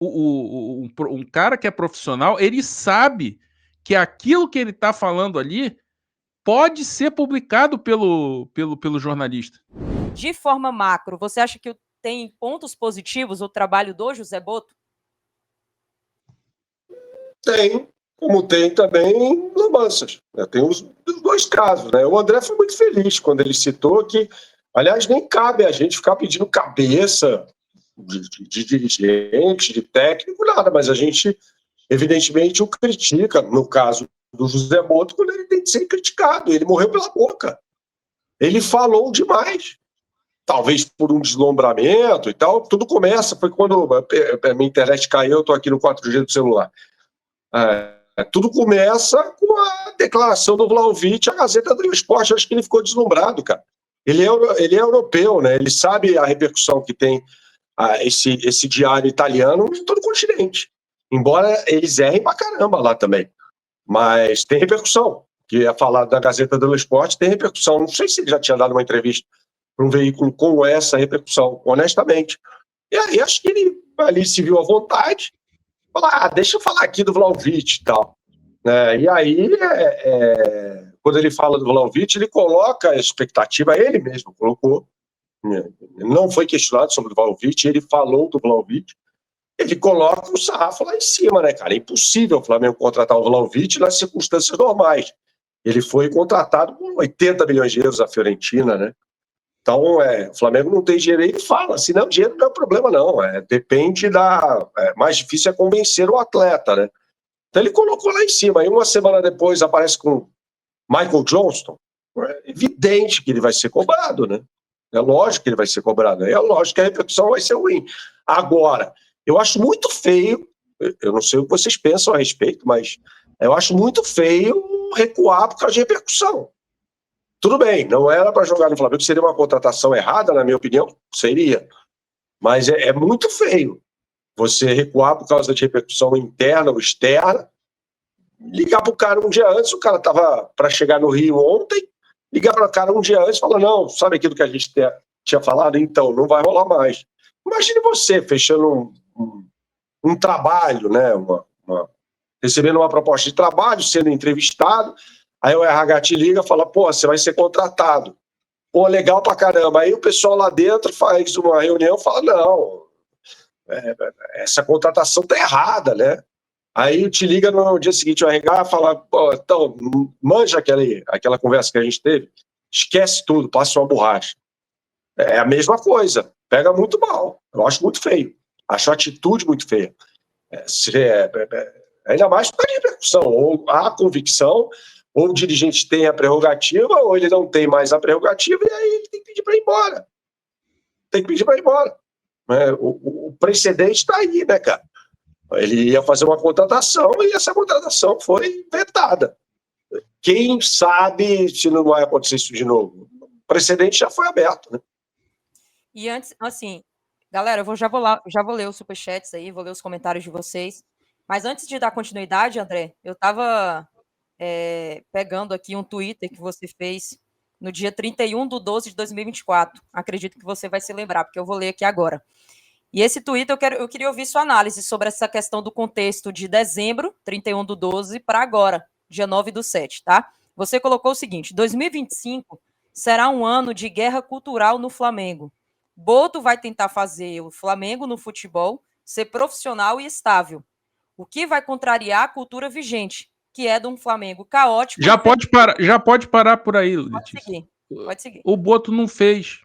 Um cara que é profissional, ele sabe que aquilo que ele está falando ali pode ser publicado pelo jornalista. De forma macro, você acha que tem pontos positivos o trabalho do José Botto? Tem, como tem também lambanças. Tem os dois casos. Né? O André foi muito feliz quando ele citou que, aliás, nem cabe a gente ficar pedindo cabeça de dirigente, de técnico, nada, mas a gente, evidentemente, o critica, no caso do José Botto, quando ele tem que ser criticado. Ele morreu pela boca. Ele falou demais. Talvez por um deslumbramento e tal. Tudo começa, foi quando a minha internet caiu, eu estou aqui no 4G do celular. Tudo começa com a declaração do Vlahovic, a Gazeta dello Sport. Acho que ele ficou deslumbrado, cara. Ele é europeu, né? Ele sabe a repercussão que tem esse diário italiano em todo o continente. Embora eles errem pra caramba lá também. Mas tem repercussão. Que é falado na Gazeta dello Sport, tem repercussão. Não sei se ele já tinha dado uma entrevista para um veículo com essa repercussão, honestamente. E aí acho que ele ali se viu à vontade. Falar, deixa eu falar aqui do Vlahovic e tal. E aí, quando ele fala do Vlahovic, ele coloca a expectativa, ele mesmo colocou, não foi questionado sobre o Vlahovic, ele falou do Vlahovic, ele coloca o sarrafo lá em cima, né, cara? É impossível o Flamengo contratar o Vlahovic nas circunstâncias normais. Ele foi contratado por 80 milhões de euros da Fiorentina, né? Então, o Flamengo não tem dinheiro, ele fala assim, não, dinheiro não é problema não, depende mais difícil é convencer o atleta, né? Então ele colocou lá em cima, aí uma semana depois aparece com Michael Johnston, é evidente que ele vai ser cobrado, né? É lógico que ele vai ser cobrado, é lógico que a repercussão vai ser ruim. Agora, eu acho muito feio, eu não sei o que vocês pensam a respeito, mas eu acho muito feio recuar por causa de repercussão. Tudo bem, não era para jogar no Flamengo, seria uma contratação errada, na minha opinião, seria. Mas é muito feio você recuar por causa de repercussão interna ou externa, ligar para o cara um dia antes, o cara estava para chegar no Rio ontem, ligar para o cara um dia antes e falar, não, sabe aquilo que a gente tinha falado? Então, não vai rolar mais. Imagine você fechando um trabalho, né? Recebendo uma proposta de trabalho, sendo entrevistado, aí o RH te liga e fala, pô, você vai ser contratado. Pô, legal pra caramba. Aí o pessoal lá dentro faz uma reunião e fala, não, essa contratação tá errada, né? Aí te liga no dia seguinte o RH e fala, pô, então, manja aquela conversa que a gente teve, esquece tudo, passa uma borracha. É a mesma coisa, pega muito mal. Eu acho muito feio. Acho a atitude muito feia. Ainda mais por causa de repercussão. Ou há convicção, ou o dirigente tem a prerrogativa, ou ele não tem mais a prerrogativa, e aí ele tem que pedir para ir embora. Tem que pedir para ir embora. O precedente está aí, né, cara? Ele ia fazer uma contratação e essa contratação foi vetada. Quem sabe se não vai acontecer isso de novo? O precedente já foi aberto, né? E antes, assim, galera, já vou ler os superchats aí, vou ler os comentários de vocês. Mas antes de dar continuidade, André, eu estava pegando aqui um Twitter que você fez no dia 31/12/2024. Acredito que você vai se lembrar, porque eu vou ler aqui agora. E esse Twitter eu queria ouvir sua análise sobre essa questão do contexto de dezembro, 31/12, para agora, dia 9/7, tá? Você colocou o seguinte: 2025 será um ano de guerra cultural no Flamengo. Botto vai tentar fazer o Flamengo no futebol ser profissional e estável, o que vai contrariar a cultura vigente, que é de um Flamengo caótico. Já pode parar por aí, Letícia. Pode seguir. O Botto não fez.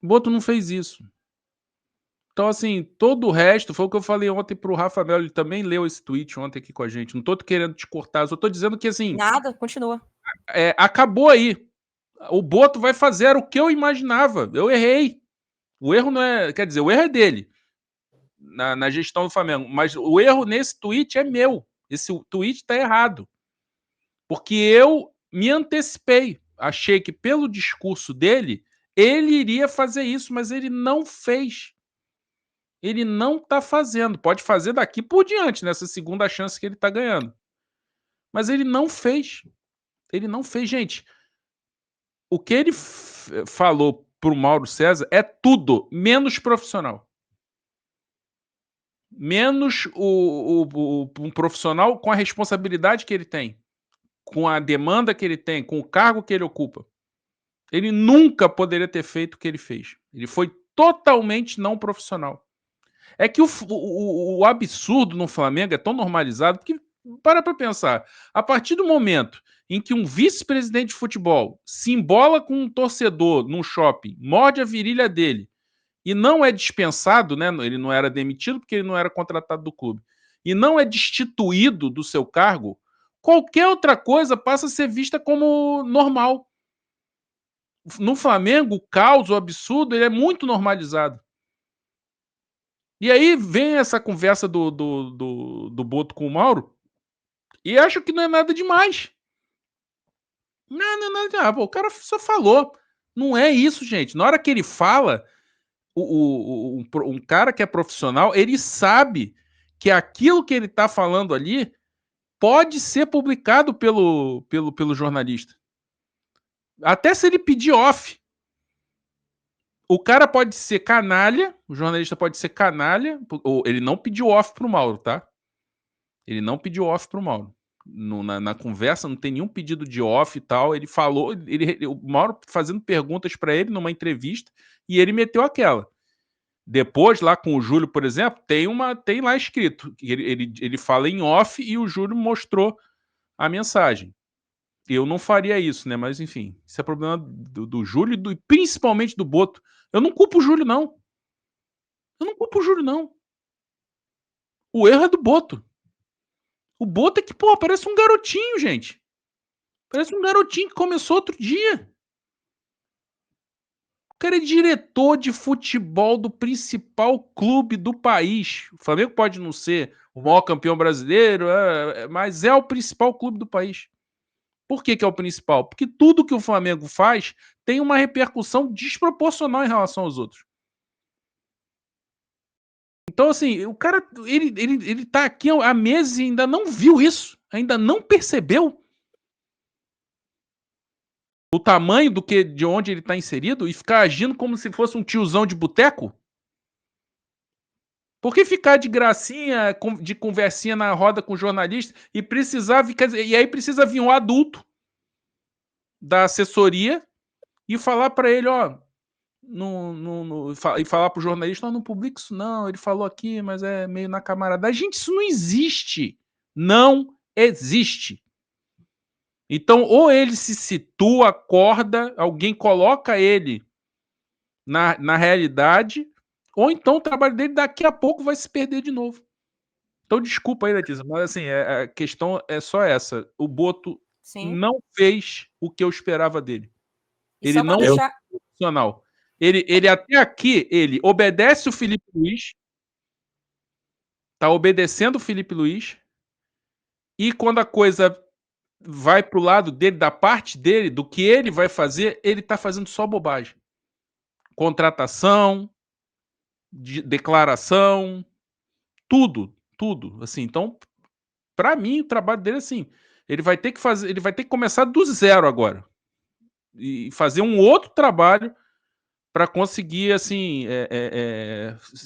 O Botto não fez isso. Então, assim, todo o resto, foi o que eu falei ontem pro Rafa Melo, ele também leu esse tweet ontem aqui com a gente. Não tô querendo te cortar, só tô dizendo que, assim... Nada, continua. Acabou aí. O Botto vai fazer o que eu imaginava. Eu errei. O erro não é... Quer dizer, o erro é dele, na gestão do Flamengo. Mas o erro nesse tweet é meu. Esse tweet tá errado. Porque eu me antecipei. Achei que pelo discurso dele, ele iria fazer isso, mas ele não fez. Ele não tá fazendo. Pode fazer daqui por diante, nessa segunda chance que ele tá ganhando. Mas ele não fez. Ele não fez. Gente, o que ele falou pro Mauro César é tudo menos profissional. menos um profissional com a responsabilidade que ele tem, com a demanda que ele tem, com o cargo que ele ocupa. Ele nunca poderia ter feito o que ele fez. Ele foi totalmente não profissional. É que o absurdo no Flamengo é tão normalizado que, para pensar, a partir do momento em que um vice-presidente de futebol se embola com um torcedor num shopping, morde a virilha dele e não é dispensado, né? Ele não era demitido porque ele não era contratado do clube, e não é destituído do seu cargo, qualquer outra coisa passa a ser vista como normal. No Flamengo, o caos, o absurdo, ele é muito normalizado. E aí vem essa conversa do Boto com o Mauro e acho que não é nada demais. Não é nada demais. Pô, o cara só falou. Não é isso, gente. Na hora que ele fala, um cara que é profissional, ele sabe que aquilo que ele está falando ali pode ser publicado pelo jornalista. Até se ele pedir off. O cara pode ser canalha, o jornalista pode ser canalha, ou ele não pediu off pro Mauro, tá? Ele não pediu off pro Mauro. Na conversa não tem nenhum pedido de off e tal. Ele falou, o Mauro fazendo perguntas para ele numa entrevista e ele meteu aquela. Depois, lá com o Júlio, por exemplo, tem lá escrito. Ele fala em off e o Júlio mostrou a mensagem. Eu não faria isso, né? Mas, enfim, isso é problema do Júlio e principalmente do Boto. Eu não culpo o Júlio, não. O erro é do Boto. O Boto é que, pô, parece um garotinho, gente. Parece um garotinho que começou outro dia. O cara é diretor de futebol do principal clube do país. O Flamengo pode não ser o maior campeão brasileiro, mas é o principal clube do país. Por que é o principal? Porque tudo que o Flamengo faz tem uma repercussão desproporcional em relação aos outros. Então, assim, o cara, ele tá aqui há meses e ainda não viu isso, ainda não percebeu o tamanho de onde ele está inserido e ficar agindo como se fosse um tiozão de boteco? Por que ficar de gracinha, de conversinha na roda com o jornalista e aí precisa vir um adulto da assessoria e falar para ele, ó, e falar para o jornalista, não publica isso não, ele falou aqui, mas é meio na camaradagem. Gente, isso não existe. Não existe. Então, ou ele se situa, acorda, alguém coloca ele na realidade, ou então o trabalho dele daqui a pouco vai se perder de novo. Então, desculpa aí, Letícia, mas assim, a questão é só essa. O Boto não fez o que eu esperava dele. Ele não é profissional. Ele até aqui, ele obedece o Felipe Luiz, tá obedecendo o Felipe Luiz, e quando a coisa vai pro lado dele, da parte dele, do que ele vai fazer, ele tá fazendo só bobagem. Contratação, declaração, tudo, assim. Então, para mim, o trabalho dele é assim, ele vai ter que começar do zero agora e fazer um outro trabalho para conseguir, assim,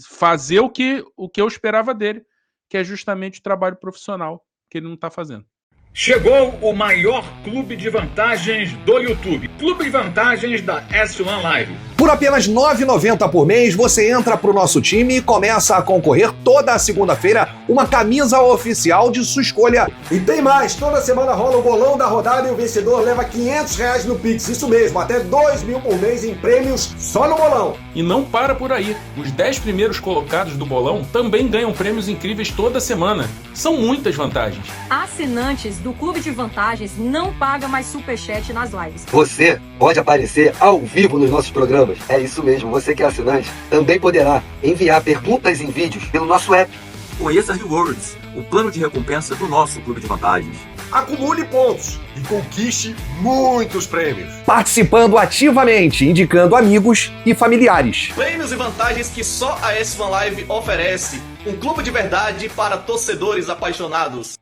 fazer o que eu esperava dele, que é justamente o trabalho profissional que ele não está fazendo. Chegou o maior clube de vantagens do YouTube. Clube de vantagens da S1 Live. Por apenas R$ 9,90 por mês, você entra pro nosso time e começa a concorrer toda a segunda-feira uma camisa oficial de sua escolha. E tem mais, toda semana rola o bolão da rodada e o vencedor leva R$500 no Pix. Isso mesmo, até R$2.000 por mês em prêmios só no bolão. E não para por aí. Os 10 primeiros colocados do bolão também ganham prêmios incríveis toda semana. São muitas vantagens. Assinantes do Clube de Vantagens não pagam mais superchat nas lives. Você pode aparecer ao vivo nos nossos programas. É isso mesmo, você que é assinante também poderá enviar perguntas em vídeos pelo nosso app. Conheça Rewards, o plano de recompensa do nosso Clube de Vantagens. Acumule pontos e conquiste muitos prêmios. Participando ativamente, indicando amigos e familiares. Prêmios e vantagens que só a S1 Live oferece. Um clube de verdade para torcedores apaixonados.